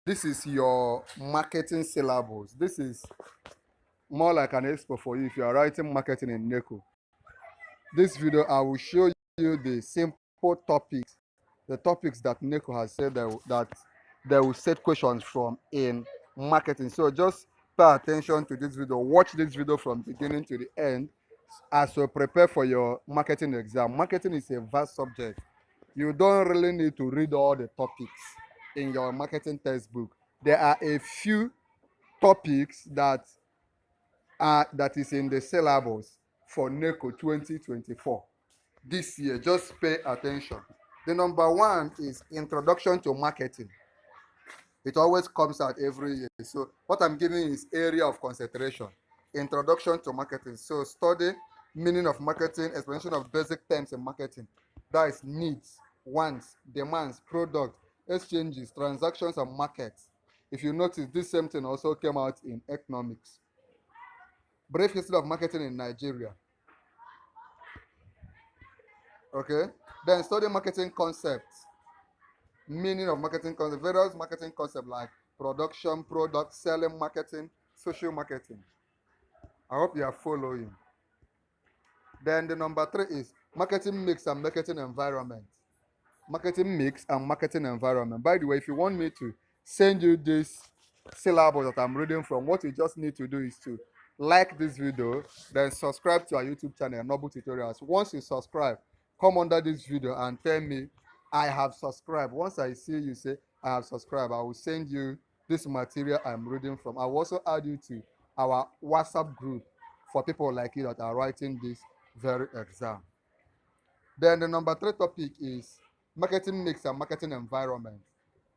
This is your marketing syllabus. This is more like an expo for you if you are writing marketing in NECO. This video, I will show you the simple topics, the topics that NECO has said that they will set questions from in marketing. So just pay attention to this video. Watch this video from beginning to the end as you prepare for your marketing exam. Marketing is a vast subject. You don't really need to read all the topics in your marketing textbook. There are a few topics that is in the syllabus for NECO 2024 this year. Just pay attention. The number one is introduction to marketing. It always comes out every year. So what I'm giving is area of concentration. Introduction to marketing. So study meaning of marketing, explanation of basic terms in marketing. That is needs, wants, demands, product, exchanges, transactions, and markets. If you notice, this same thing also came out in economics. Brief history of marketing in Nigeria. Okay. Then study marketing concepts. Meaning of marketing concepts. Various marketing concepts like production, product, selling, marketing, social marketing. I hope you are following. Then the number three is marketing mix and marketing environment. Marketing mix and marketing environment. By the way, if you want me to send you this syllabus that I'm reading from, what you just need to do is to like this video, then subscribe to our YouTube channel, Noble Tutorials. Once you subscribe, come under this video and tell me I have subscribed. Once I see you say I have subscribed, I will send you this material I'm reading from. I will also add you to our WhatsApp group for people like you that are writing this very exam. Then the number three topic is marketing mix and marketing environment.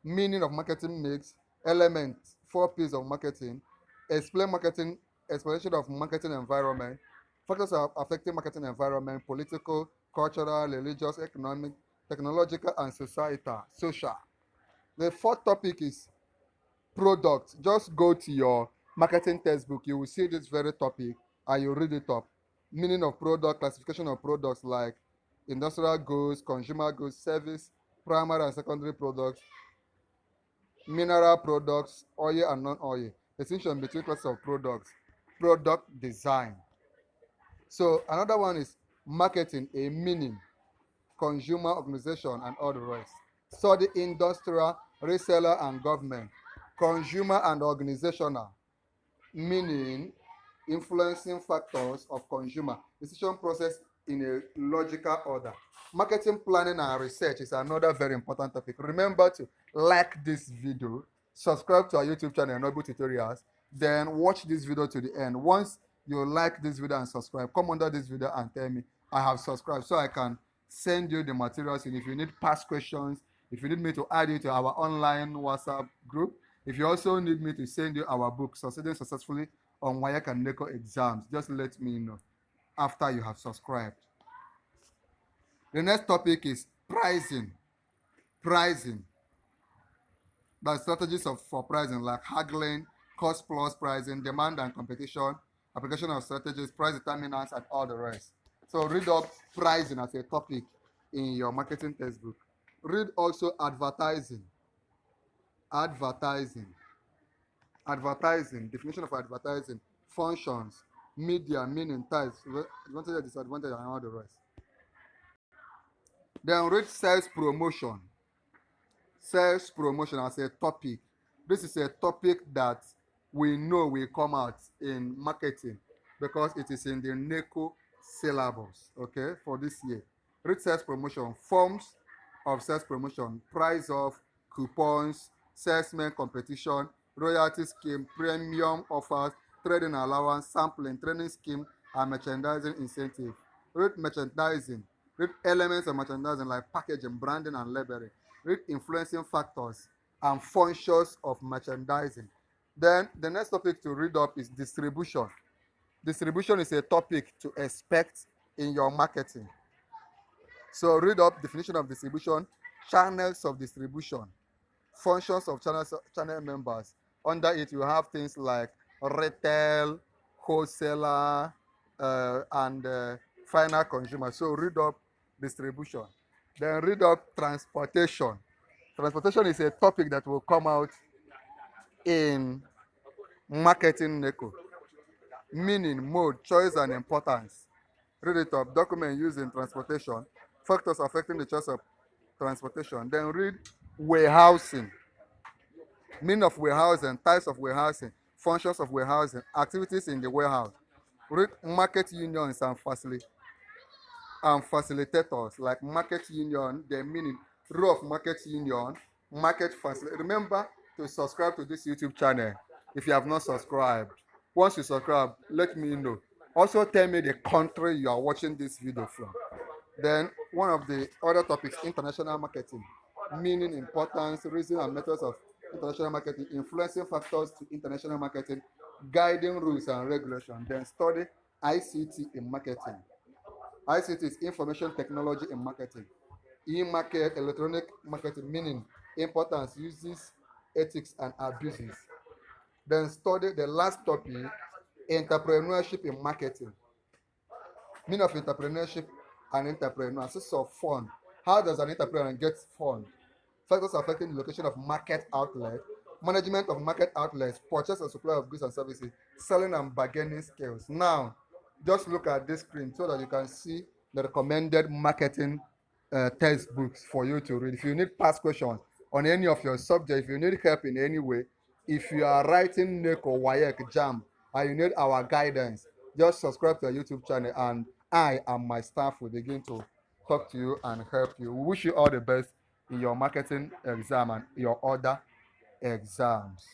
Meaning of marketing mix, elements, 4 P's of marketing, explain marketing, explanation of marketing environment, factors affecting marketing environment, political, cultural, religious, economic, technological, and societal, social. The fourth topic is product. Just go to your marketing textbook, you will see this very topic and you read it up. Meaning of product, classification of products like industrial goods, consumer goods, service, primary and secondary products, mineral products, oil and non-oil, distinction between classes of products, product design. So another one is marketing, a meaning, consumer, organization, and all the rest. Study industrial, reseller, and government, consumer and organizational, meaning influencing factors of consumer decision process in a logical order. Marketing planning and research is another very important topic. Remember to like this video, subscribe to our YouTube channel Noble Tutorials, then watch this video to the end. Once you like this video and subscribe, come under this video and tell me I have subscribed so I can send you the materials. And if you need past questions, if you need me to add you to our online WhatsApp group, if you also need me to send you our book, Succeeding Successfully on WAEC and NECO exams, just let me know after you have subscribed. The next topic is pricing. Pricing. The strategies for pricing like haggling, cost plus pricing, demand and competition, application of strategies, price determinants, and all the rest. So read up pricing as a topic in your marketing textbook. Read also advertising. Advertising. Advertising, definition of advertising, functions, media, meaning, types, advantage, disadvantage, and all the rest. Then read sales promotion. Sales promotion as a topic. This is a topic that we know will come out in marketing because it is in the NECO syllabus, okay, for this year. Read sales promotion, forms of sales promotion, price of, coupons, salesman competition, royalty scheme, premium offers, trading allowance, sampling, training scheme, and merchandising incentive. Read merchandising. Read elements of merchandising like packaging, branding, and labeling. Read influencing factors and functions of merchandising. Then the next topic to read up is distribution. Distribution is a topic to expect in your marketing. So read up definition of distribution, channels of distribution, functions of channel members. Under it, you have things like retail, wholesaler, and final consumer. So read up distribution. Then read up transportation. Transportation is a topic that will come out in marketing NECO. Meaning, mode, choice, and importance. Read it up. Document used in transportation. Factors affecting the choice of transportation. Then read warehousing. Meaning of warehousing, types of warehousing, functions of warehousing, activities in the warehouse. Read market unions and facilitators, like market union, the meaning, role of market union, market facilitator. Remember to subscribe to this YouTube channel if you have not subscribed. Once you subscribe, let me know. Also tell me the country you are watching this video from. Then one of the other topics, international marketing, meaning, importance, reason and methods of international marketing, influencing factors to international marketing, guiding rules and regulations. Then study ICT in marketing. ICT is information technology in marketing. E-market, electronic marketing, meaning, importance, uses, ethics, and abuses. Then study the last topic, entrepreneurship in marketing. Meaning of entrepreneurship and entrepreneur. Source of fund. How does an entrepreneur get fund? Factors affecting the location of market outlet, management of market outlets, purchase and supply of goods and services, selling and bargaining skills. Now, just look at this screen so that you can see the recommended marketing textbooks for you to read. If you need past questions on any of your subjects, if you need help in any way, if you are writing NECO, WAEC, JAM, and you need our guidance, just subscribe to our YouTube channel and I and my staff will begin to talk to you and help you. We wish you all the best in your marketing exam and your other exams.